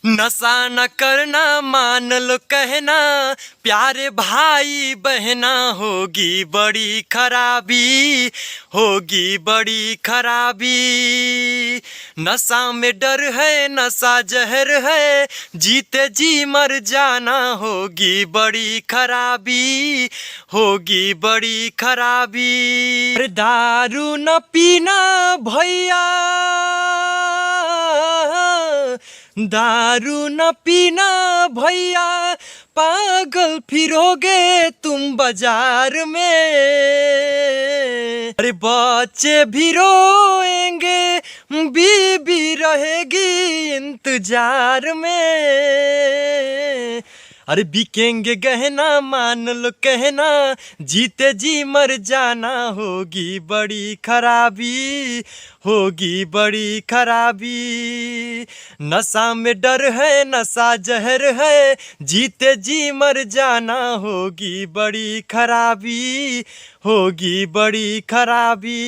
नशा न करना मान लो कहना, प्यारे भाई बहना, होगी बड़ी खराबी, होगी बड़ी खराबी। नशा में डर है, नशा जहर है, जीते जी मर जाना, होगी बड़ी खराबी, होगी बड़ी खराबी। अरे दारू न पीना भैया, दारू न पीना भैया, पागल फिरोगे तुम बाजार में। अरे बच्चे भी रोएंगे, बीबी रहेगी इंतजार में। अरे बिकेंगे गहना मान लो कहना, जीते जी मर जाना, होगी बड़ी खराबी, होगी बड़ी खराबी। नशा में डर है, नशा जहर है, जीते जी मर जाना, होगी बड़ी खराबी, होगी बड़ी खराबी।